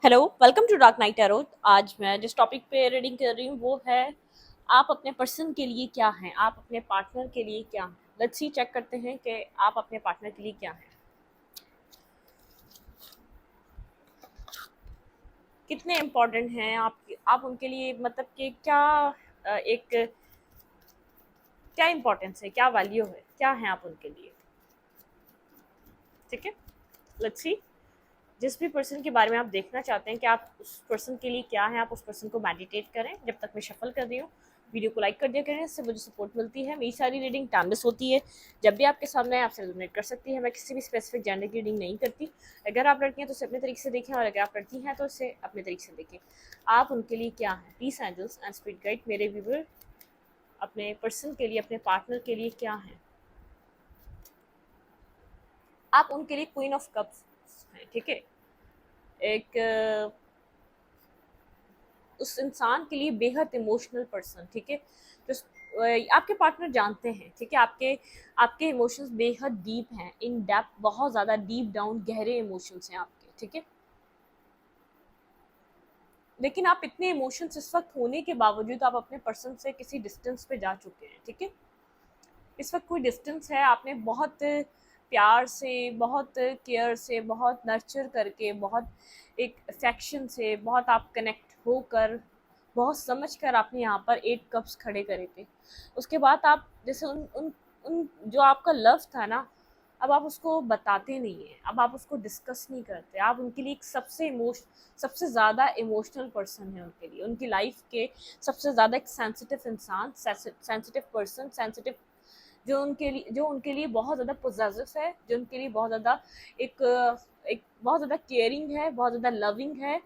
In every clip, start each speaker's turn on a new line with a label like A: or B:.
A: Hello, welcome to dark night tarot. आज मैं जिस टॉपिक पे रीडिंग कर रही हूँ वो है आप अपने पर्सन के लिए क्या हैं, आप अपने पार्टनर के लिए क्या हैं। लेट्स सी, चेक करते हैं कि आप अपने पार्टनर के लिए क्या हैं, कितने इम्पोर्टेंट हैं आप उनके लिए, मतलब कि क्या एक क्या इम्पोर्टेंस है, क्या वैल्यू है, क्या है आप उनके लिए। ठीक है, लेट्स सी। जिस भी पर्सन के बारे में आप देखना चाहते हैं कि आप उस पर्सन के लिए क्या है, आप उस पर्सन को मेडिटेट करें। जब तक मैं शफल कर रही हूँ, वीडियो को लाइक कर दिया करें, इससे मुझे सपोर्ट मिलती है। मेरी सारी रीडिंग टाइमलेस होती है, जब भी आपके सामने आए आपसे रेजोनेट कर सकती है। मैं किसी भी स्पेसिफिक जेंडर की रीडिंग नहीं करती। अगर आप लड़की हैं तो इसे अपने तरीके से देखें, और अगर आप लड़की हैं तो इसे अपने तरीके से देखें। आप उनके लिए क्या हैं। Peace angels and spirit guide, मेरे व्यूवर अपने पर्सन के लिए, अपने पार्टनर के लिए क्या हैं। आप उनके लिए क्वीन ऑफ कप्स हैं। ठीक है, एक उस इंसान के लिए बेहद इमोशनल पर्सन। ठीक है, जो आपके पार्टनर जानते हैं। ठीक है, आपके आपके इमोशंस बेहद डीप हैं, इन डेप्थ, बहुत ज़्यादा डीप डाउन गहरे इमोशंस हैं आपके। ठीक है, लेकिन आप इतने इमोशंस इस वक्त होने के बावजूद आप अपने पर्सन से किसी डिस्टेंस पे जा चुके हैं। ठीक है, इस वक्त कोई डिस्टेंस है, आपने बहुत प्यार से, बहुत केयर से, बहुत नर्चर करके, बहुत एक अफेक्शन से, बहुत आप कनेक्ट होकर, बहुत समझ कर आपने यहाँ पर 8 कप्स खड़े करे थे। उसके बाद आप जैसे उन उन उन जो आपका लव था ना, अब आप उसको बताते नहीं हैं, अब आप उसको डिस्कस नहीं करते। आप उनके लिए एक सबसे ज़्यादा इमोशनल पर्सन है उनके लिए, उनकी लाइफ के सबसे ज़्यादा एक सेंसिटिव इंसान, सेंसिटिव पर्सन, सेंसिटिव, जो उनके लिए बहुत ज़्यादा पोजेसिव है, जो उनके लिए बहुत ज़्यादा एक एक बहुत ज़्यादा केयरिंग है, बहुत ज़्यादा लविंग है।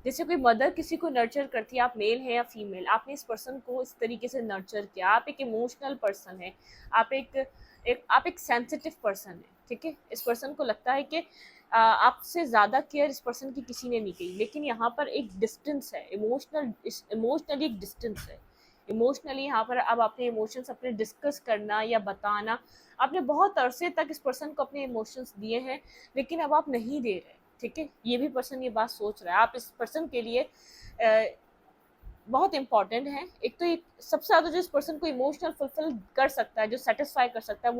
A: जैसे कोई मदर किसी को नर्चर करती है, आप मेल है या फीमेल, आपने इस पर्सन को इस तरीके से नर्चर किया। आप एक इमोशनल पर्सन है, आप एक सेंसिटिव पर्सन है। ठीक है, इस पर्सन को लगता है कि आपसे ज़्यादा केयर इस पर्सन की किसी ने नहीं की। लेकिन यहाँ पर एक डिस्टेंस है, इमोशनली एक डिस्टेंस है। इमोशनली यहाँ पर अब अपने इमोशंस अपने डिस्कस करना या बताना, आपने बहुत अरसे तक इस पर्सन को अपने इमोशंस दिए हैं, लेकिन अब आप नहीं दे रहे। ठीक है, ये भी पर्सन ये बात सोच रहा है। आप इस पर्सन के लिए बहुत इंपॉर्टेंट है। एक तो ये सबसे ज़्यादा जो इस पर्सन को इमोशनल फुलफिल कर सकता है, जो सेटिस्फाई कर सकता है,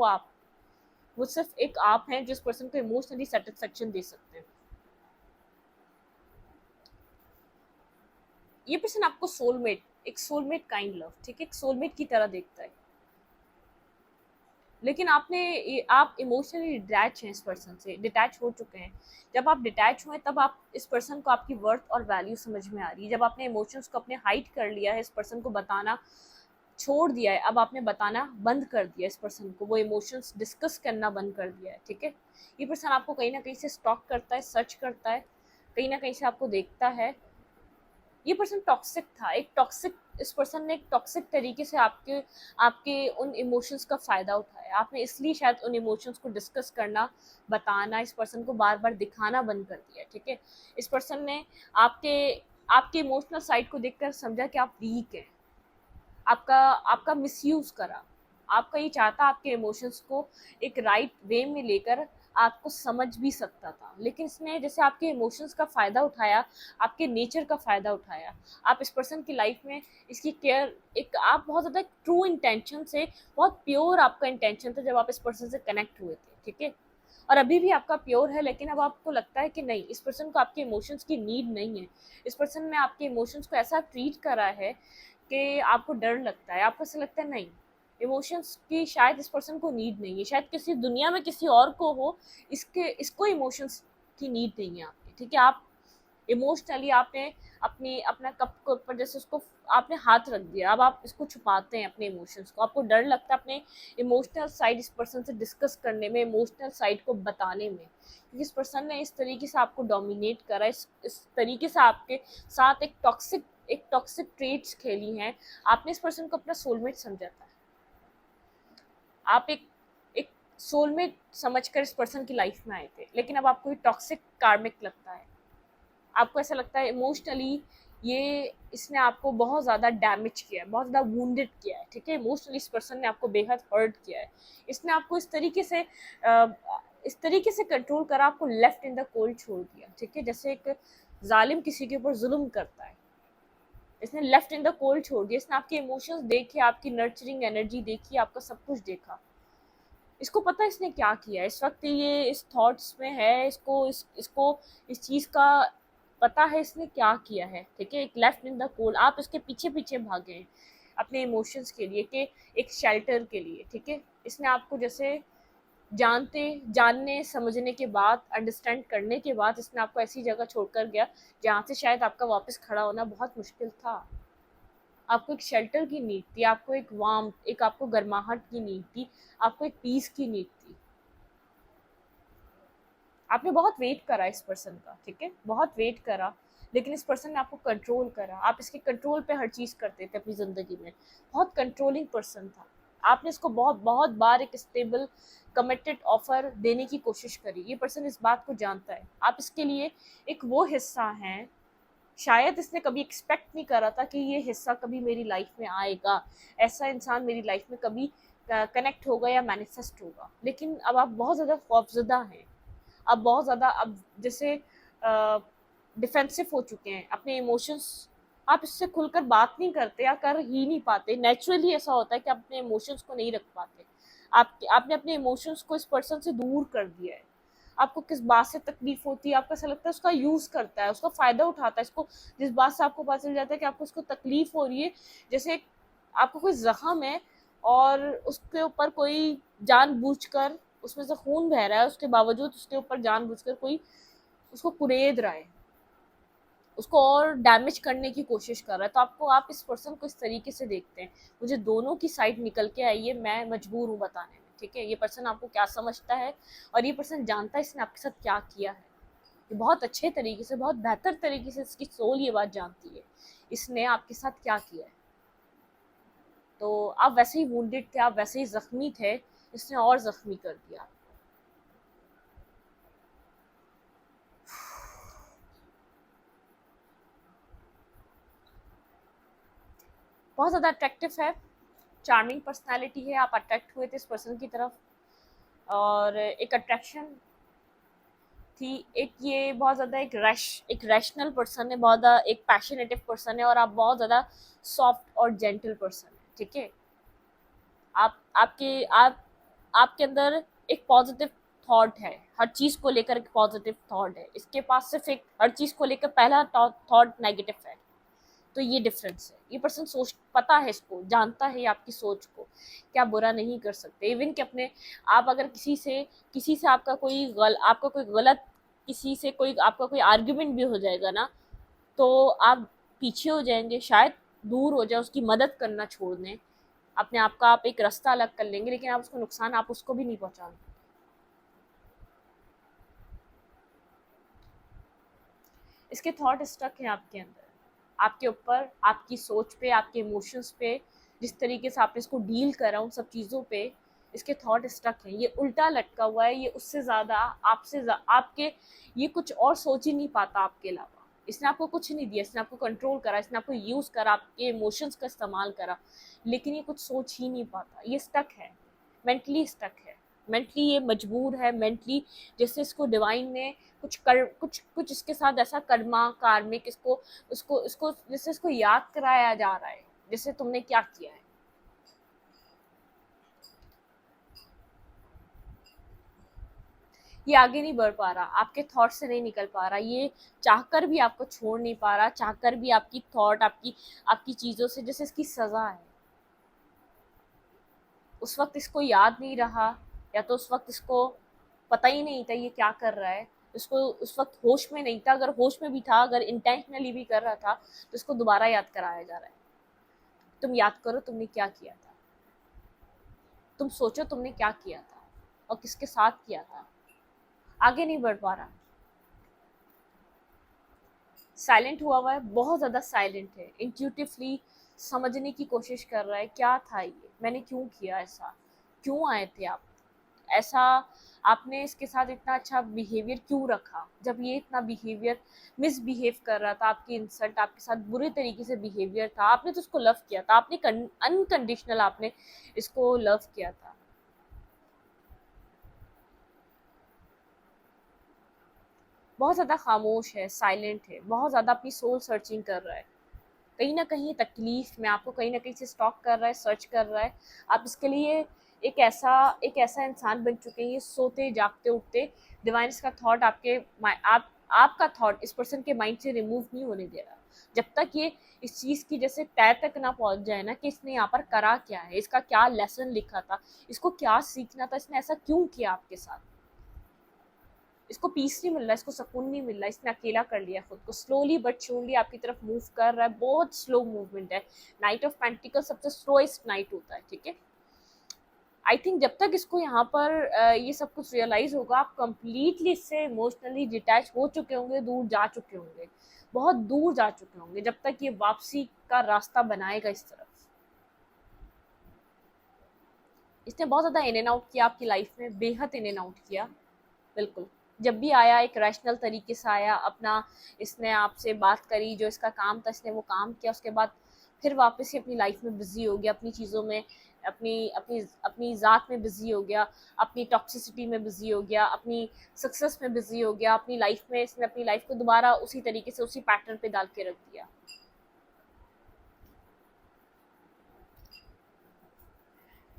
A: वो सिर्फ एक आप हैं जो इस पर्सन को इमोशनली सेटिस्फेक्शन दे सकते हैं। ये पर्सन आपको सोलमेट काइंड लव, ठीक है, एक सोलमेट की तरह देखता है। लेकिन आप इमोशनली डिटैच हैं, इस पर्सन से डिटैच हो चुके हैं। जब आप डिटैच हुए तब आप इस पर्सन को आपकी वर्थ और वैल्यू समझ में आ रही है। जब आपने इमोशंस को अपने हाइड कर लिया है, इस पर्सन को बताना छोड़ दिया है, अब आपने बताना बंद कर दिया इस पर्सन को, वो इमोशंस डिस्कस करना बंद कर दिया है। ठीक है, ये पर्सन आपको कहीं ना कहीं से स्टॉक करता है, सर्च करता है, कहीं ना कहीं से आपको देखता है। ये पर्सन टॉक्सिक था, एक टॉक्सिक इस पर्सन ने एक टॉक्सिक तरीके से आपके आपके उन इमोशंस का फ़ायदा उठाया। आपने इसलिए शायद उन इमोशंस को डिस्कस करना, बताना, इस पर्सन को बार बार दिखाना बंद कर दिया। ठीक है, इस पर्सन ने आपके आपके इमोशनल साइड को देखकर समझा कि आप वीक हैं, आपका आपका मिसयूज़ करा। आपका ये चाहता आपके इमोशंस को एक राइट वे में लेकर आपको समझ भी सकता था, लेकिन इसने जैसे आपके इमोशंस का फ़ायदा उठाया, आपके नेचर का फ़ायदा उठाया। आप इस पर्सन की लाइफ में इसकी केयर, एक आप बहुत ज़्यादा ट्रू इंटेंशन से, बहुत प्योर आपका इंटेंशन था जब आप इस पर्सन से कनेक्ट हुए थे। ठीक है, और अभी भी आपका प्योर है, लेकिन अब आपको लगता है कि नहीं, इस पर्सन को आपके इमोशंस की नीड नहीं है। इस पर्सन ने आपके इमोशंस को ऐसा ट्रीट करा है कि आपको डर लगता है, आपको ऐसा लगता है नहीं, इमोशंस की शायद इस पर्सन को नीड नहीं है, शायद किसी दुनिया में किसी और को हो, इसको इमोशंस की नीड नहीं है आपकी। ठीक है, आप इमोशनली आपने अपना कप के ऊपर जैसे उसको आपने हाथ रख दिया, अब आप इसको छुपाते हैं अपने इमोशंस को। आपको डर लगता है अपने इमोशनल साइड इस पर्सन से डिस्कस करने में, इमोशनल साइड को बताने में, क्योंकि इस पर्सन ने इस तरीके से आपको डोमिनेट करा, इस तरीके से आपके साथ एक टॉक्सिक ट्रेट्स खेली हैं। आपने इस पर्सन को अपना सोलमेट समझा था। आप एक एक सोलमेट समझकर इस पर्सन की लाइफ में आए थे, लेकिन अब आपको ये टॉक्सिक कार्मिक लगता है। आपको ऐसा लगता है इमोशनली ये इसने आपको बहुत ज़्यादा डैमेज किया है, बहुत ज़्यादा वुंडेड किया है। ठीक है, इमोशनली इस पर्सन ने आपको बेहद हर्ट किया है। इसने आपको इस तरीके से इस तरीके से कंट्रोल करा, आपको लेफ्ट इन द कोल्ड छोड़ दिया, ठीक है। जैसे एक जालिम किसी के ऊपर जुल्म करता है, इसने लेफ्ट इन द कोल्ड छोड़ दिया, इसने आपके इमोशंस देखे, आपकी नर्चरिंग एनर्जी देखी, आपका सब कुछ देखा। इसको पता है इसने क्या किया, इस वक्त ये इस थॉट्स में है, इसको इस चीज़ का पता है इसने क्या किया है, ठीक है। एक लेफ्ट इन द कोल्ड, आप इसके पीछे पीछे भागे हैं अपने इमोशंस के लिए, कि एक शेल्टर के लिए, ठीक है। इसने आपको जैसे जानने समझने के बाद, अंडरस्टैंड करने के बाद, इसने आपको ऐसी जगह छोड़कर गया जहाँ से शायद आपका वापस खड़ा होना बहुत मुश्किल था। आपको एक शेल्टर की नीड थी, आपको एक वार्म, एक आपको गर्माहट की नीड थी, आपको एक पीस की नीड थी। आपने बहुत वेट करा इस पर्सन का, ठीक है, बहुत वेट करा, लेकिन इस पर्सन ने आपको कंट्रोल करा। आप इसके कंट्रोल पे हर चीज़ करते थे अपनी ज़िंदगी में, बहुत कंट्रोलिंग पर्सन था। आपने इसको बहुत बहुत बार एक स्टेबल कमिटेड ऑफर देने की कोशिश करी, ये पर्सन इस बात को जानता है। आप इसके लिए एक वो हिस्सा हैं, शायद इसने कभी एक्सपेक्ट नहीं करा था कि ये हिस्सा कभी मेरी लाइफ में आएगा, ऐसा इंसान मेरी लाइफ में कभी कनेक्ट होगा या मैनिफेस्ट होगा। लेकिन अब आप बहुत ज़्यादा खौफजदा हैं, अब बहुत ज़्यादा, अब जैसे डिफेंसिव हो चुके हैं अपने इमोशंस। आप इससे खुलकर बात नहीं करते या कर ही नहीं पाते, नेचुरली ऐसा होता है कि आप अपने इमोशंस को नहीं रख पाते। आपने अपने इमोशंस को इस पर्सन से दूर कर दिया है। आपको किस बात से तकलीफ होती है, आपको ऐसा लगता है उसका यूज करता है, उसका फायदा उठाता है, इसको जिस बात से आपको पता चल जाता है कि आपको उसको तकलीफ हो रही है, जैसे आपको कोई जख्म है और उसके ऊपर कोई जानबूझकर उसमें से खून बह रहा है, उसके बावजूद उसके ऊपर जानबूझकर कोई उसको कुरेद रहा है, उसको और डैमेज करने की कोशिश कर रहा है। तो आप इस पर्सन को इस तरीके से देखते हैं, मुझे दोनों की साइड निकल के आई है, मैं मजबूर हूँ बताने में, ठीक है। ये पर्सन आपको क्या समझता है और ये पर्सन जानता है इसने आपके साथ क्या किया है। ये बहुत अच्छे तरीके से, बहुत बेहतर तरीके से इसकी सोल ये बात जानती है इसने आपके साथ क्या किया है। तो आप वैसे ही वुंडेड थे, आप वैसे ही जख्मी थे, इसने और जख्मी कर दिया। बहुत ज़्यादा अट्रैक्टिव है, चार्मिंग पर्सनालिटी है, आप अट्रैक्ट हुए थे इस पर्सन की तरफ, और एक अट्रैक्शन थी। एक ये बहुत ज़्यादा एक रैशनल पर्सन है, बहुत ज़्यादा एक पैशनेटिव पर्सन है, और आप बहुत ज़्यादा सॉफ्ट और जेंटल पर्सन है, ठीक है। आप आपके अंदर एक पॉजिटिव थॉट है, हर चीज़ को लेकर एक पॉजिटिव थॉट है। इसके पास सिर्फ एक हर चीज़ को लेकर पहला थॉट नेगेटिव है। तो ये डिफरेंस है, ये पर्सन सोच, पता है, इसको जानता है आपकी सोच को, क्या बुरा नहीं कर सकते। इवन कि अपने आप अगर किसी से आपका कोई गलत, किसी से कोई आपका कोई आर्ग्यूमेंट भी हो जाएगा ना, तो आप पीछे हो जाएंगे, शायद दूर हो जाए, उसकी मदद करना छोड़ दें, अपने आप का आप एक रास्ता अलग कर लेंगे, लेकिन आप उसको नुकसान आप उसको भी नहीं पहुंचाना। इसके थॉट स्टक हैं आपके अंदर, आपके ऊपर, आपकी सोच पे, आपके इमोशंस पे, जिस तरीके से आपने इसको डील करा उन सब चीज़ों पे इसके थॉट स्टक हैं। ये उल्टा लटका हुआ है, ये उससे ज़्यादा आपके ये कुछ और सोच ही नहीं पाता आपके अलावा। इसने आपको कुछ नहीं दिया, इसने आपको कंट्रोल करा, इसने आपको यूज़ करा, आपके इमोशंस का इस्तेमाल करा, लेकिन ये कुछ सोच ही नहीं पाता। ये स्टक है, मेंटली स्टक है, मेंटली ये मजबूर है, मेंटली जैसे इसको डिवाइन ने कुछ इसके साथ ऐसा कर्मा कार्मिक इसको उसको इसको जैसे इसको याद कराया जा रहा है, जैसे तुमने क्या किया है। ये आगे नहीं बढ़ पा रहा, आपके थॉट से नहीं निकल पा रहा, ये चाहकर भी आपको छोड़ नहीं पा रहा, चाहकर भी आपकी थॉट, आपकी आपकी चीज़ों से जैसे इसकी सज़ा है। उस वक्त इसको याद नहीं रहा, या तो उस वक्त इसको पता ही नहीं था ये क्या कर रहा है, उसको उस वक्त होश में नहीं था, अगर होश में भी था, अगर इंटेंशनली भी कर रहा था, तो इसको दोबारा याद कराया जा रहा है। तुम याद करो तुमने क्या किया था, तुम सोचो तुमने क्या किया था और किसके साथ किया था। आगे नहीं बढ़ पा रहा, साइलेंट हुआ है, बहुत ज़्यादा साइलेंट है, इंट्यूटिवली समझने की कोशिश कर रहा है क्या था ये, मैंने क्यों किया ऐसा, क्यों आए थे आप, ऐसा आपने इसके साथ इतना अच्छा बिहेवियर क्यों रखा, जब ये इतना बिहेवियर मिसबिहेव कर रहा था, आपकी इंसल्ट, आपके साथ बुरे तरीके से बिहेवियर था, आपने तो उसको लव किया था, आपने अनकंडीशनल आपने इसको लव किया था। बहुत ज़्यादा खामोश है, साइलेंट है, बहुत ज़्यादा अपनी सोल सर्चिंग कर रहा है, कहीं ना कहीं तकलीफ में आपको कहीं ना कहीं से स्टॉक कर रहा है, सर्च कर रहा है। आप इसके लिए एक ऐसा इंसान बन चुके हैं, ये सोते जागते उठते डिवाइन्स का थॉट आपका थॉट इस पर्सन के माइंड से रिमूव नहीं होने दे रहा जब तक ये इस चीज की जैसे तय तक ना पहुंच जाए ना कि इसने यहाँ पर करा क्या है, इसका क्या लेसन लिखा था, इसको क्या सीखना था, इसने ऐसा क्यों किया आपके साथ। इसको पीस नहीं मिल रहा, इसको सुकून नहीं मिल रहा, इसने अकेला कर लिया खुद को, स्लोली बट श्योरली आपकी तरफ मूव कर रहा है, बहुत स्लो मूवमेंट है। नाइट ऑफ पेंटिकल सबसे स्लोएस्ट नाइट होता है, ठीक है। आई थिंक जब तक इसको यहाँ पर ये सब कुछ रियलाइज होगा, आप कंप्लीटली इससे इमोशनली डिटैच हो चुके होंगे, दूर जा चुके होंगे, बहुत दूर जा चुके होंगे, जब तक ये वापसी का रास्ता बनाएगा इस तरफ। इसने बहुत ज़्यादा इन एंड आउट किया आपकी लाइफ में, बेहद इन एंड आउट किया, बिल्कुल। जब भी आया एक रैशनल तरीके से आया, अपना इसने आपसे बात करी, जो इसका काम था इसने वो काम किया, उसके बाद फिर वापस ही अपनी लाइफ में बिजी हो गया, अपनी चीज़ों में, अपनी अपनी अपनी ज़ात में बिजी हो गया, अपनी टॉक्सिसिटी में बिजी हो गया, अपनी सक्सेस में बिजी हो गया, अपनी लाइफ में इसने अपनी लाइफ को दोबारा उसी तरीके से उसी पैटर्न पे डाल के रख दिया।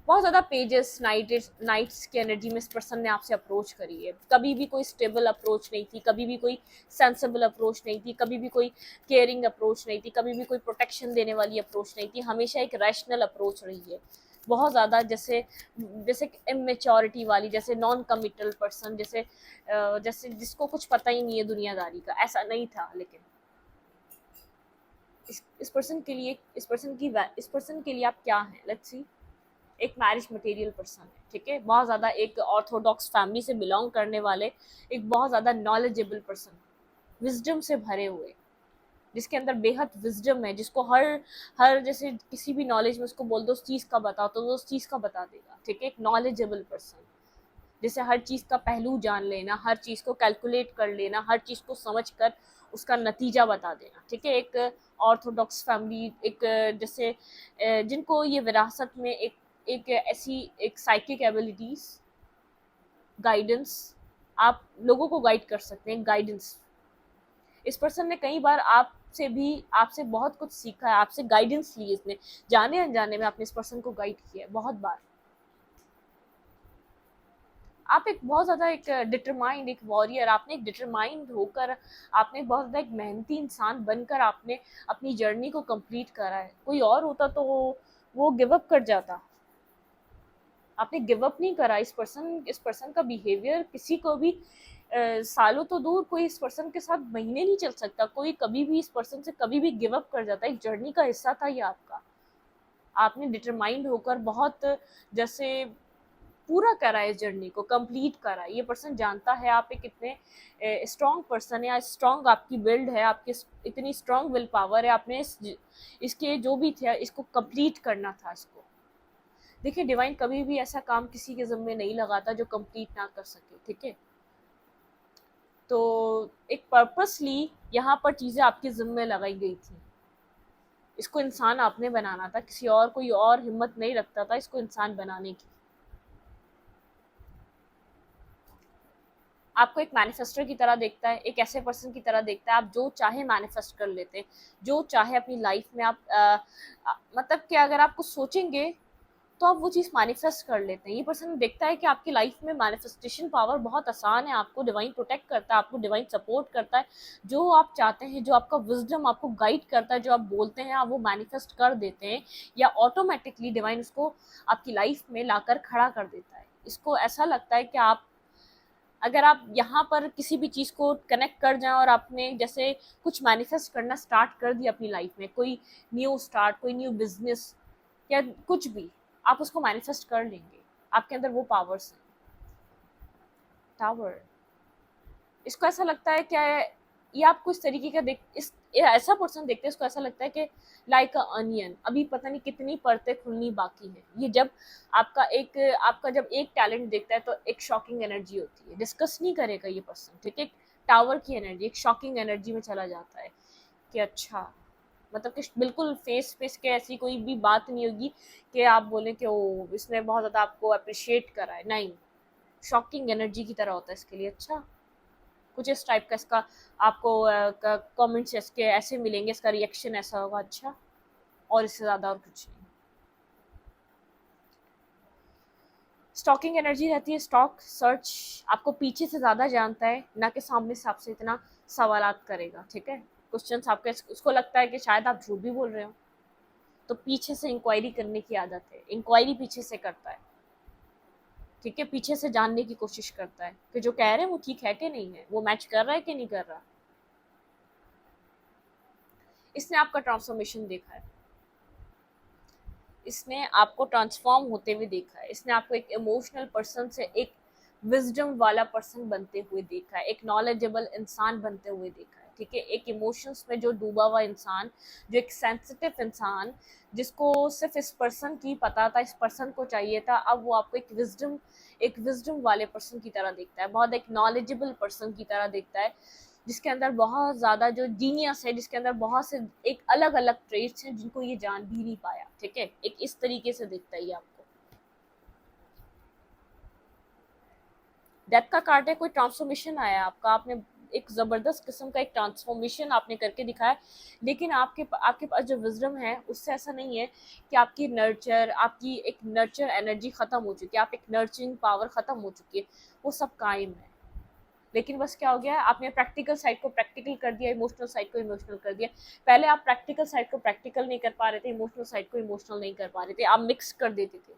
A: बहुत ज़्यादा पेजेस नाइट्स की एनर्जी में इस पर्सन ने आपसे अप्रोच करी है। कभी भी कोई स्टेबल अप्रोच नहीं थी, कभी भी कोई सेंसिबल अप्रोच नहीं थी, कभी भी कोई केयरिंग अप्रोच नहीं थी, कभी भी कोई प्रोटेक्शन देने वाली अप्रोच नहीं थी, हमेशा एक रैशनल अप्रोच रही है। बहुत ज़्यादा जैसे जैसे इमेच्योरिटी वाली, जैसे नॉन कमिटल पर्सन, जैसे जिसको कुछ पता ही नहीं है दुनियादारी का, ऐसा नहीं था। लेकिन इस पर्सन के लिए इस पर्सन के लिए आप क्या हैं, लेट्स सी। एक मैरिज मटेरियल पर्सन है, ठीक है, बहुत ज़्यादा एक ऑर्थोडॉक्स फैमिली से बिलोंग करने वाले, एक बहुत ज़्यादा नॉलेजेबल पर्सन, विजडम से भरे हुए, जिसके अंदर बेहद विजडम है, जिसको हर हर जैसे किसी भी नॉलेज में उसको बोल दो उस चीज़ का बताओ तो वो उस चीज़ का बता देगा, ठीक है। एक नॉलेजेबल पर्सन, जैसे हर चीज़ का पहलू जान लेना, हर चीज़ को कैलकुलेट कर लेना, हर चीज़ को समझ कर उसका नतीजा बता देना, ठीक है। एक ऑर्थोडॉक्स फैमिली, एक जैसे जिनको ये विरासत में एक ऐसी एक साइकिक एबिलिटीज, गाइडेंस, आप लोगों को गाइड कर सकते हैं, गाइडेंस। इस पर्सन ने कई बार आपसे बहुत कुछ सीखा है, आपसे गाइडेंस ली, इसने जाने अनजाने में आपने इस पर्सन को गाइड किया है बहुत बार। आप एक बहुत ज़्यादा एक डिटरमाइंड, एक वॉरियर, आपने एक डिटरमाइंड होकर, आपने बहुत ज़्यादा एक मेहनती इंसान बनकर आपने अपनी जर्नी को कंप्लीट करा है। कोई और होता तो वो गिव अप कर जाता, आपने गिव अप नहीं करा। इस पर्सन का बिहेवियर किसी को भी सालों तो दूर, कोई इस पर्सन के साथ महीने नहीं चल सकता, कोई कभी भी इस पर्सन से कभी भी गिव अप कर जाता है। एक जर्नी का हिस्सा था ये आपका, आपने डिटरमाइंड होकर बहुत जैसे पूरा करा इस जर्नी को, कंप्लीट करा। ये पर्सन जानता है आप एक कितने स्ट्रॉन्ग पर्सन है, स्ट्रॉन्ग आपकी बिल्ड है, आपकी इतनी स्ट्रॉन्ग विल पावर है, आपने इसके जो भी थे इसको कंप्लीट करना था इसको। देखिए, डिवाइन कभी भी ऐसा काम किसी के ज़िम्मे नहीं लगाता जो कंप्लीट ना कर सके, ठीक है। तो एक पर्पसली यहाँ पर चीज़ें आपके ज़िम्मे लगाई गई थी। इसको इंसान आपने बनाना था, किसी और कोई और हिम्मत नहीं रखता था इसको इंसान बनाने की। आपको एक मैनिफेस्टर की तरह देखता है, एक ऐसे पर्सन की तरह देखता है, आप जो चाहे मैनिफेस्ट कर लेते हैं, जो चाहे अपनी लाइफ में आप मतलब कि अगर आप कुछ सोचेंगे तो आप वो चीज़ मैनिफेस्ट कर लेते हैं। ये पर्सन देखता है कि आपकी लाइफ में मैनिफेस्टेशन पावर बहुत आसान है, आपको डिवाइन प्रोटेक्ट करता है, आपको डिवाइन सपोर्ट करता है, जो आप चाहते हैं, जो आपका विजडम आपको गाइड करता है, जो आप बोलते हैं आप वो मैनिफेस्ट कर देते हैं, या ऑटोमेटिकली डिवाइन उसको आपकी लाइफ में लाकर खड़ा कर देता है। इसको ऐसा लगता है कि अगर आप यहाँ पर किसी भी चीज़ को कनेक्ट कर जाएं और आपने जैसे कुछ मैनिफेस्ट करना स्टार्ट कर दिया अपनी लाइफ में, कोई न्यू स्टार्ट, कोई न्यू बिजनेस या कुछ भी, आप उसको मैनिफेस्ट कर लेंगे, आपके अंदर वो पावर्स हैं। टावर, इसको ऐसा लगता है क्या है, ये आपको इस तरीके का ऐसा पर्सन देखते हैं, इसको ऐसा लगता है कि लाइक अ अनियन, अभी पता नहीं कितनी परतें खुलनी बाकी है। ये जब आपका जब एक टैलेंट देखता है तो एक शॉकिंग एनर्जी होती है, डिस्कस नहीं करेगा ये पर्सन, ठीक है। टावर की एनर्जी एक शॉकिंग एनर्जी में चला जाता है कि अच्छा, मतलब कि बिल्कुल फेस फेस के ऐसी कोई भी बात नहीं होगी कि आप बोलें कि ओ इसने बहुत ज़्यादा आपको अप्रिशिएट करा है, नहीं, शॉकिंग एनर्जी की तरह होता है इसके लिए। अच्छा, कुछ इस टाइप का इसका आपको कमेंट्स इसके ऐसे मिलेंगे, इसका रिएक्शन ऐसा होगा, अच्छा, और इससे ज़्यादा और कुछ नहीं। स्टॉकिंग एनर्जी रहती है, स्टॉक सर्च आपको पीछे से ज़्यादा जानता है, ना कि सामने से आपसे इतना सवालात करेगा, ठीक है। क्वेश्चंस आपके, उसको लगता है कि शायद आप झूठ भी बोल रहे हो, तो पीछे से इंक्वायरी करने की आदत है, इंक्वायरी पीछे से करता है, ठीक है, पीछे से जानने की कोशिश करता है कि जो कह रहे हैं वो ठीक है कि नहीं है, वो मैच कर रहा है कि नहीं कर रहा। इसने आपका ट्रांसफॉर्मेशन देखा है, इसने आपको ट्रांसफॉर्म होते हुए देखा है, इसने आपको एक इमोशनल पर्सन से एक विजडम वाला पर्सन बनते हुए देखा है, एक नॉलेजेबल इंसान बनते हुए देखा है, ठीक है। एक इमोशंस में जो डूबा हुआ इंसान, जो एक सेंसिटिव इंसान, जिसको सिर्फ इस पर्सन की पता था, इस पर्सन को चाहिए था, अब वो आपको एक विजडम वाले पर्सन की तरह देखता है, बहुत एक नॉलेजेबल पर्सन की तरह देखता है, जिसके अंदर बहुत ज़्यादा जो जीनियस है, जिसके अंदर बहुत से एक अलग अलग ट्रेड्स हैं जिनको ये जान भी नहीं पाया, ठीक है। एक इस तरीके से दिखता है ये आपको। डेथ का कार्ड है, कोई ट्रांसफॉर्मेशन आया आपका, आपने एक ज़बरदस्त किस्म का एक ट्रांसफॉर्मेशन आपने करके दिखाया, लेकिन आपके पास जो विजडम है उससे ऐसा नहीं है कि आपकी एक नर्चर एनर्जी ख़त्म हो चुकी है, आप एक नर्चरिंग पावर ख़त्म हो चुकी है, वो सब कायम है। लेकिन बस क्या हो गया है, आपने प्रैक्टिकल साइड को प्रैक्टिकल कर दिया, इमोशनल साइड को इमोशनल कर दिया। पहले आप प्रैक्टिकल साइड को प्रैक्टिकल नहीं कर पा रहे थे, इमोशनल साइड को इमोशनल नहीं कर पा रहे थे, आप मिक्स कर देते थे।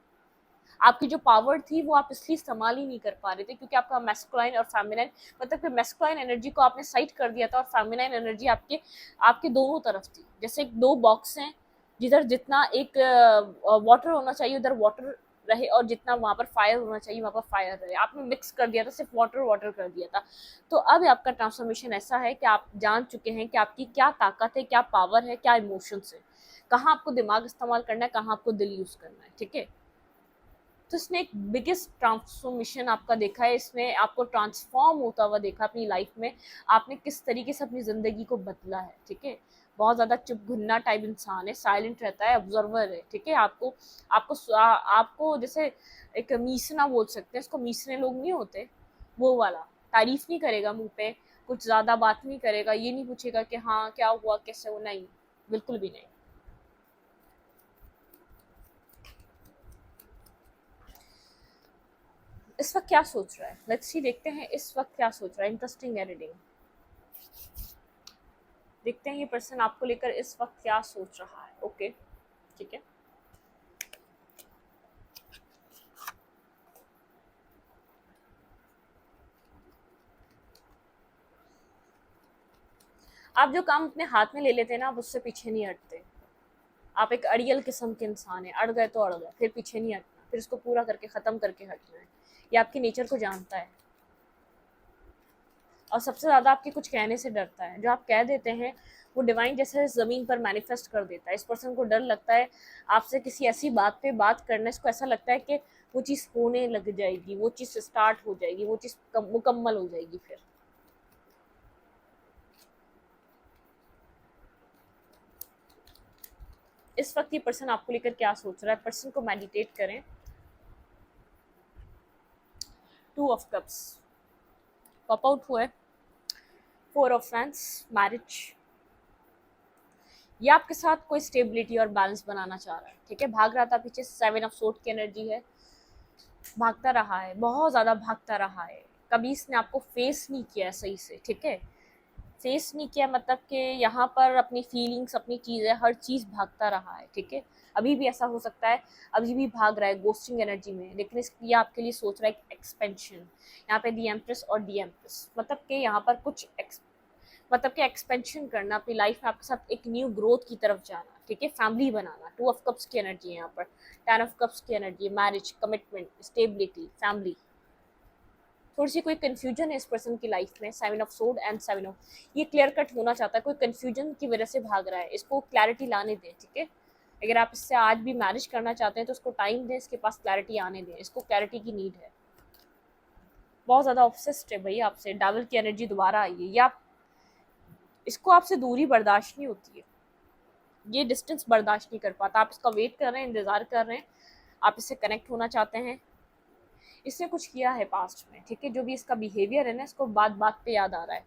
A: आपकी जो पावर थी वो आप इसलिए इस्तेमाल ही नहीं कर पा रहे थे क्योंकि आपका मैस्कुलाइन और फेमिनाइन, मतलब कि मैस्कुलाइन एनर्जी को आपने साइड कर दिया था और फेमिनाइन एनर्जी आपके आपके दोनों तरफ थी। जैसे दो बॉक्स हैं, जिधर जितना एक वाटर होना चाहिए उधर वाटर रहे और जितना वहां पर फायर होना चाहिए वहां पर फायर रहे, आपने मिक्स कर दिया था, सिर्फ वाटर वाटर कर दिया था। तो अब आपका ट्रांसफॉर्मेशन ऐसा है कि आप जान चुके हैं कि आपकी क्या ताकत है, क्या पावर है, क्या इमोशंस है, कहाँ आपको दिमाग इस्तेमाल करना है, कहाँ आपको दिल यूज करना है, ठीक है। तो इसने एक बिगेस्ट ट्रांसफॉर्मेशन आपका देखा है, इसने आपको ट्रांसफॉर्म होता हुआ देखा अपनी लाइफ में, आपने किस तरीके से अपनी ज़िंदगी को बदला है, ठीक है। बहुत ज़्यादा चुपगुन्ना टाइप इंसान है, साइलेंट रहता है, ऑब्जर्वर है, ठीक है। आपको जैसे एक मीसना बोल सकते हैं, इसको मीसने लोग नहीं होते, वो वाला तारीफ नहीं करेगा मुंह पे, कुछ ज़्यादा बात नहीं करेगा, ये नहीं पूछेगा कि हाँ क्या हुआ कैसे हो, नहीं, बिल्कुल भी नहीं। इस वक्त क्या सोच रहा है, लेट्स सी, देखते हैं इस वक्त क्या सोच रहा है। इंटरेस्टिंग है रीडिंग, देखते हैं ये पर्सन आपको लेकर इस वक्त क्या सोच रहा है। ओके, ठीक है। आप जो काम अपने हाथ में ले लेते हैं ना, आप उससे पीछे नहीं हटते। आप एक अड़ियल किस्म के इंसान है, अड़ गए तो अड़ गए, फिर पीछे नहीं हटना, फिर इसको पूरा करके ख़त्म करके हटना है। ये आपके नेचर को जानता है और सबसे ज़्यादा आपके कुछ कहने से डरता है। जो आप कह देते हैं वो डिवाइन जैसे ज़मीन पर मैनिफेस्ट कर देता है। इस पर्सन को डर लगता है आपसे किसी ऐसी बात पे बात करना, इसको ऐसा लगता है कि वो चीज़ होने लग जाएगी, वो चीज़ स्टार्ट हो जाएगी, वो चीज़ मुकम्मल हो जाएगी। फिर इस वक्त ये पर्सन आपको लेकर क्या सोच रहा है, पर्सन को मेडिटेट करें। 2 ऑफ कप्स पॉप आउट हुआ है, 4 ऑफ फैंस, मैरिज। ये आपके साथ कोई स्टेबिलिटी और बैलेंस बनाना चाह रहा है, ठीक है। भाग रहा था पीछे, 7 ऑफ सोर्ड की एनर्जी है, भागता रहा है, बहुत ज़्यादा भागता रहा है। कभी इसने आपको फेस नहीं किया है सही से, ठीक है। फेस नहीं किया मतलब कि यहाँ पर अपनी फीलिंग्स, अपनी चीज़ें, हर चीज़ भागता रहा है, ठीक है। अभी भी ऐसा हो सकता है, अभी भी भाग रहा है गोस्टिंग एनर्जी में, लेकिन ये आपके लिए सोच रहा है एक्सपेंशन। यहाँ पे दी एम्प्रेस और डी एम्प्रेस, मतलब कि यहाँ पर कुछ मतलब कि एक्सपेंशन करना अपनी लाइफ में, आपके साथ एक न्यू ग्रोथ की तरफ जाना, ठीक है। फैमिली बनाना, 2 ऑफ कप्स की एनर्जी है यहाँ पर, 10 ऑफ कप्स की energy, marriage, commitment, stability, family. थोड़ी सी कोई कंफ्यूजन है इस पर्सन की लाइफ में, 7 ऑफ सोर्ड एंड 7 ऑफ, ये क्लियर कट होना चाहता है, कोई कंफ्यूजन की वजह से भाग रहा है, इसको क्लैरिटी लाने दें, ठीक है। अगर आप इससे आज भी मैरिज करना चाहते हैं तो उसको टाइम दें, इसके पास क्लैरिटी आने दें, इसको क्लैरिटी की नीड है। बहुत ज़्यादा ऑब्सेस्ड है भाई आपसे, डेविल की एनर्जी दोबारा आई है, या इसको आपसे दूरी बर्दाश्त नहीं होती है, ये डिस्टेंस बर्दाश्त नहीं कर पाता, आप इसका वेट कर रहे हैं, इंतज़ार कर रहे हैं, आप इससे कनेक्ट होना चाहते हैं। इसने कुछ किया है पास्ट में, ठीक है, जो भी इसका बिहेवियर है ना, इसको बात बात पे याद आ रहा है।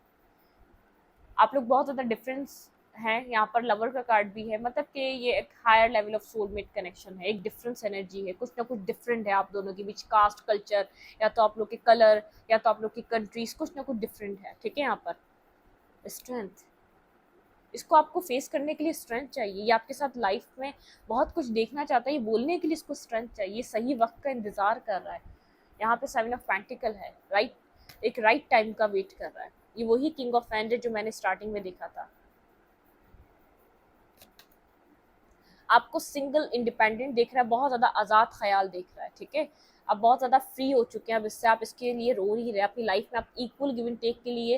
A: आप लोग बहुत ज़्यादा डिफरेंस हैं, यहाँ पर लवर का कार्ड भी है, मतलब कि ये एक higher level of soulmate connection है, एक डिफरेंस एनर्जी है, कुछ ना कुछ डिफरेंट है आप दोनों के बीच, कास्ट, कल्चर, या तो आप लोग के कलर, या तो आप लोग की कंट्रीज, कुछ ना कुछ डिफरेंट है, ठीक है। यहाँ पर स्ट्रेंथ, इसको आपको फेस करने के लिए स्ट्रेंथ चाहिए, ये आपके साथ लाइफ में बहुत कुछ देखना चाहता है, ये बोलने के लिए इसको स्ट्रेंथ चाहिए, सही वक्त का इंतजार कर रहा है। यहाँ पे 7 ऑफ पेंटिकल है, राइट, एक राइट टाइम का वेट कर रहा है। ये वही किंग ऑफ फैंड है जो मैंने स्टार्टिंग में देखा था। आपको सिंगल इंडिपेंडेंट देख रहा है, बहुत ज़्यादा आज़ाद ख्याल देख रहा है, ठीक है। आप बहुत ज़्यादा फ्री हो चुके हैं अब इससे, आप इसके लिए रो नहीं रहे, अपनी लाइफ में आप इक्वल गिव एंड टेक के लिए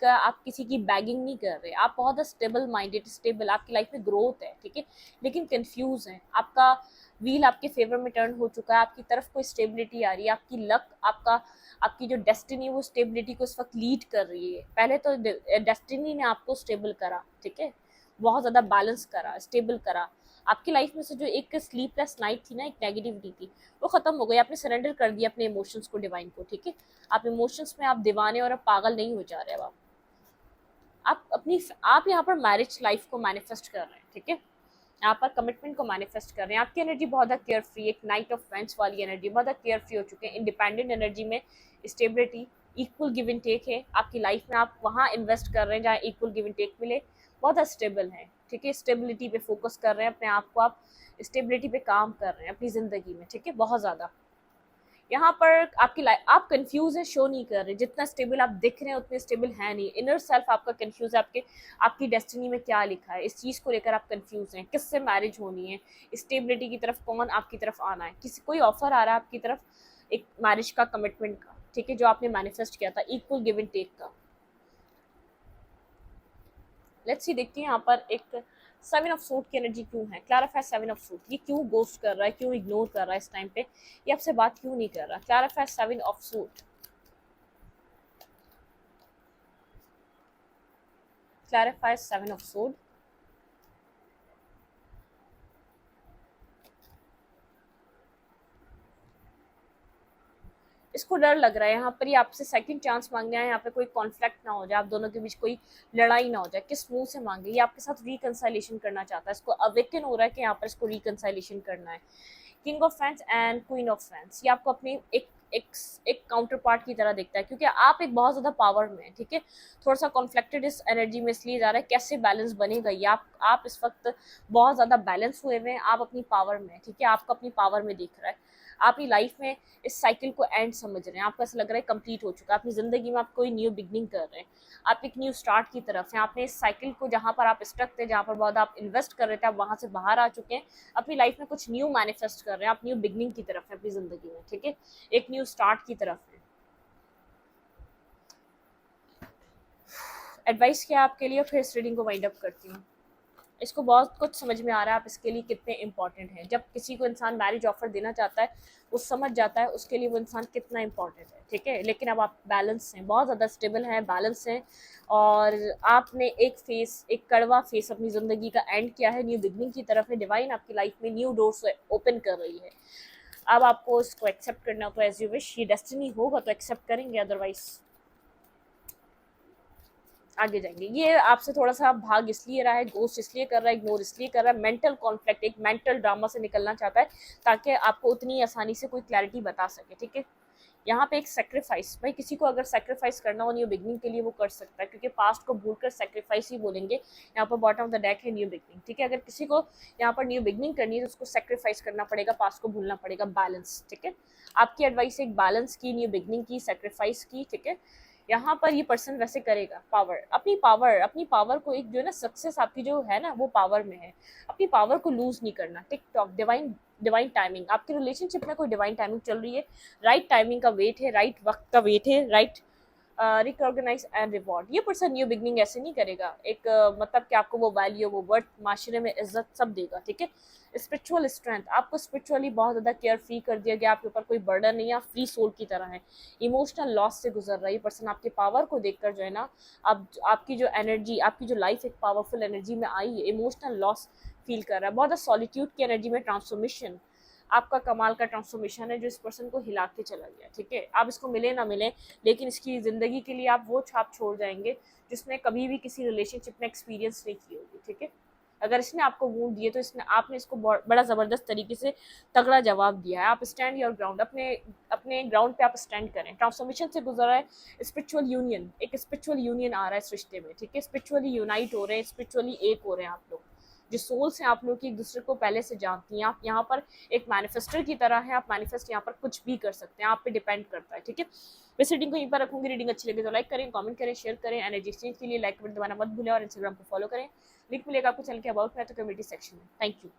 A: आप किसी की बैगिंग नहीं कर रहे, आप बहुत ज़्यादा स्टेबल माइंडेड, स्टेबल, आपकी लाइफ में ग्रोथ है, ठीक है, लेकिन कन्फ्यूज़ है। आपका व्हील आपके फेवर में टर्न हो चुका है, आपकी तरफ कोई स्टेबिलिटी आ रही है, आपकी लक, आपकी जो डेस्टिनी है वो स्टेबिलिटी को इस वक्त लीड कर रही है। पहले तो डेस्टिनी ने आपको स्टेबल करा, ठीक है, बहुत ज़्यादा बैलेंस करा, स्टेबल करा। आपकी लाइफ में से जो एक स्लीपलेस नाइट थी ना, एक नेगेटिविटी थी, वो खत्म हो गई, आपने सरेंडर कर दिया अपने इमोशंस को डिवाइन को, ठीक है। आप इमोशंस में आप दीवाने और अब पागल नहीं हो जा रहे। अब आप यहाँ पर मैरिज लाइफ को मैनिफेस्ट कर रहे हैं, ठीक है, यहाँ पर कमिटमेंट को मैनिफेस्ट कर रहे हैं। आपकी एनर्जी बहुत ज़्यादा केयर फ्री, एक नाइट ऑफ फ्रेंड्स वाली एनर्जी, बहुत ज़्यादा केयर फ्री हो चुके हैं, इंडिपेंडेंट एनर्जी में stability, equal give and take है आपकी लाइफ में, आप वहाँ इन्वेस्ट कर रहे हैं जहाँ इक्वल गिव एंड टेक मिले, बहुत ज़्यादा स्टेबल है, ठीक है, स्टेबिलिटी पे फोकस कर रहे हैं अपने आप को, आप स्टेबिलिटी पे काम कर रहे हैं अपनी ज़िंदगी में, ठीक है, बहुत ज़्यादा। यहाँ पर आपकी लाइफ, आप कंफ्यूज है, शो नहीं कर रहे, जितना स्टेबल आप दिख रहे हैं उतने स्टेबल है नहीं, इनर सेल्फ आपका कंफ्यूज है, आपकी डेस्टिनी में क्या लिखा है, इस चीज़ को लेकर आप कंफ्यूज हैं, किससे मैरिज होनी है, स्टेबिलिटी की तरफ कौन आपकी तरफ आना है, कोई ऑफर आ रहा है आपकी तरफ एक मैरिज का, कमिटमेंट का, ठीक है, जो आपने मैनिफेस्ट किया था, इक्वल गिव एंड टेक का। लेट्स सी, देखते हैं यहाँ पर एक 7 ऑफ सूट की एनर्जी क्यों है, क्लैरिफाई 7 ऑफ सूट, ये क्यों गोस्ट कर रहा है, क्यों इग्नोर कर रहा है इस टाइम पे, ये आपसे बात क्यों नहीं कर रहा, clarify 7 of suit, clarify 7 of suit. इसको डर लग रहा है यहाँ पर, ये आपसे सेकंड चांस मांगने आए, यहाँ पे कोई कॉन्फ्लिक्ट ना हो जाए, आप दोनों के बीच कोई लड़ाई ना हो जाए, किस मुंह से मांगे, ये आपके साथ रिकंसाइलेशन करना चाहता है, इसको अवेकन हो रहा है कि यहाँ पर इसको रिकंसाइलेशन करना है। King of fans and queen of fans, ये आपको अपनी एक एक काउंटर पार्ट की तरह दिखता है, क्योंकि आप एक बहुत ज़्यादा पावर में है, ठीक है, थोड़ा सा कॉन्फ्लिक्टेड इस एनर्जी में इसलिए जा रहा है, कैसे बैलेंस बनेगा ये, आप इस वक्त बहुत ज़्यादा बैलेंस हुए हुए हैं, आप अपनी पावर में, ठीक है, आपको अपनी पावर में दिख रहा है, आप अपनी लाइफ में इस साइकिल को एंड समझ रहे हैं, आपको ऐसा लग रहा है कंप्लीट हो चुका है, अपनी ज़िंदगी में आप कोई न्यू बिगनिंग कर रहे हैं, आप एक न्यू स्टार्ट की तरफ हैं, आपने इस साइकिल को, जहाँ पर आप स्टक थे, जहाँ पर बहुत आप इन्वेस्ट कर रहे थे, आप वहाँ से बाहर आ चुके हैं, अपनी लाइफ में कुछ न्यू मैनिफेस्ट कर रहे हैं, आप न्यू बिगनिंग की तरफ है अपनी ज़िंदगी में, ठीक है, एक न्यू स्टार्ट की तरफ है। एडवाइस क्या आपके लिए, फिर इस रीडिंग को वाइंड अप करती हूँ। इसको बहुत कुछ समझ में आ रहा है आप इसके लिए कितने इंपॉर्टेंट हैं, जब किसी को इंसान मैरिज ऑफर देना चाहता है वो समझ जाता है उसके लिए वो इंसान कितना इंपॉर्टेंट है, ठीक है, लेकिन अब आप बैलेंस हैं, बहुत ज़्यादा स्टेबल हैं, बैलेंस हैं, और आपने एक कड़वा फेस अपनी ज़िंदगी का एंड किया है, न्यू बिगनिंग की तरफ है, डिवाइन आपकी लाइफ में न्यू डोर्स ओपन कर रही है। अब आपको इसको एक्सेप्ट करना तो एज यू विश, ये डेस्टिनी होगा तो एक्सेप्ट करेंगे, अदरवाइज आगे जाएंगे। ये आपसे थोड़ा सा भाग इसलिए रहा है, गोस्ट इसलिए कर रहा है, इग्नोर इसलिए कर रहा है, मेंटल कॉन्फ्लिक्ट, एक मेंटल ड्रामा से निकलना चाहता है ताकि आपको उतनी आसानी से कोई क्लैरिटी बता सके, ठीक है। यहाँ पे एक सेक्रीफाइस, भाई किसी को अगर सेक्रीफाइस करना हो न्यू बिगनिंग के लिए वो कर सकता है, क्योंकि पास्ट को भूलकर सेक्रीफाइस ही बोलेंगे। यहाँ पर बॉटम ऑफ द डेक है न्यू बिगनिंग, ठीक है, अगर किसी को यहाँ पर न्यू बिगनिंग करनी है तो उसको सेक्रीफाइस करना पड़ेगा, पास्ट को भूलना पड़ेगा, बैलेंस, ठीक है। आपकी एडवाइस एक बैलेंस की, न्यू बिगनिंग की, सेक्रीफाइस की, ठीक है। यहाँ पर ये पर्सन वैसे करेगा, अपनी पावर को, एक जो है ना सक्सेस आपकी जो है ना वो पावर में है, अपनी पावर को लूज नहीं करना। टिकटॉक डिवाइन टाइमिंग, आपके रिलेशनशिप में कोई डिवाइन टाइमिंग चल रही है, राइट टाइमिंग का वेट है, राइट वक्त का वेट है, राइट रिकॉग्नाइज एंड रिवॉर्ड। ये पर्सन न्यू बिगनिंग ऐसे नहीं करेगा, एक मतलब कि आपको वो वैल्यू, वो वर्थ, माशरे में इज्जत सब देगा, ठीक है। स्पिरिचुअल स्ट्रेंथ, आपको स्पिरिचुअली बहुत ज़्यादा केयर फ्री कर दिया गया, आपके ऊपर कोई बर्डन नहीं है, आप फ्री सोल की तरह है। इमोशनल लॉस से गुजर रहा है ये पर्सन, आपके पावर को देखकर जो है ना, अब आपकी जो एनर्जी, आपकी जो लाइफ एक पावरफुल एनर्जी में आई है, इमोशनल लॉस फील कर रहा है, बहुत ज़्यादा सॉलिट्यूड की एनर्जी में ट्रांसफॉर्मेशन, आपका कमाल का ट्रांसफॉर्मेशन है जो इस पर्सन को हिला के चला गया, ठीक है। आप इसको मिले ना मिले, लेकिन इसकी ज़िंदगी के लिए आप वो छाप छोड़ जाएंगे जिसने कभी भी किसी रिलेशनशिप में एक्सपीरियंस नहीं की होगी, ठीक है। अगर इसने आपको वूंड दिए तो इसने आपने इसको बड़ा ज़बरदस्त तरीके से तगड़ा जवाब दिया है। आप स्टैंड योर ग्राउंड, अपने अपने ग्राउंड पे आप स्टैंड करें। ट्रांसफॉर्मेशन से गुजरा है स्पिरिचुअल यूनियन, एक स्पिरिचुअल यूनियन आ रहा है इस रिश्ते में, ठीक है। स्पिरिचुअली यूनाइट हो रहे हैं, स्पिरिचुअली एक हो रहे हैं आप लोग। जो सोल्स हैं आप लोग की एक दूसरे को पहले से जानती हैं। आप यहाँ पर एक मैनिफेस्टर की तरह है, आप मैनिफेस्ट यहाँ पर कुछ भी कर सकते हैं, आप पे डिपेंड करता है, ठीक है। मैं रीडिंग को यहीं पर रखूंगी। रीडिंग अच्छी लगे तो लाइक करें, कमेंट करें, शेयर करें। एनर्जी एक्सचेंज के लिए लाइक बटन दबाना मत भूलें और इंस्टाग्राम को फॉलो करें। लिंक मिलेगा आपको चैनल के अबाउट में तो कम्युनिटी सेक्शन में। Thank you.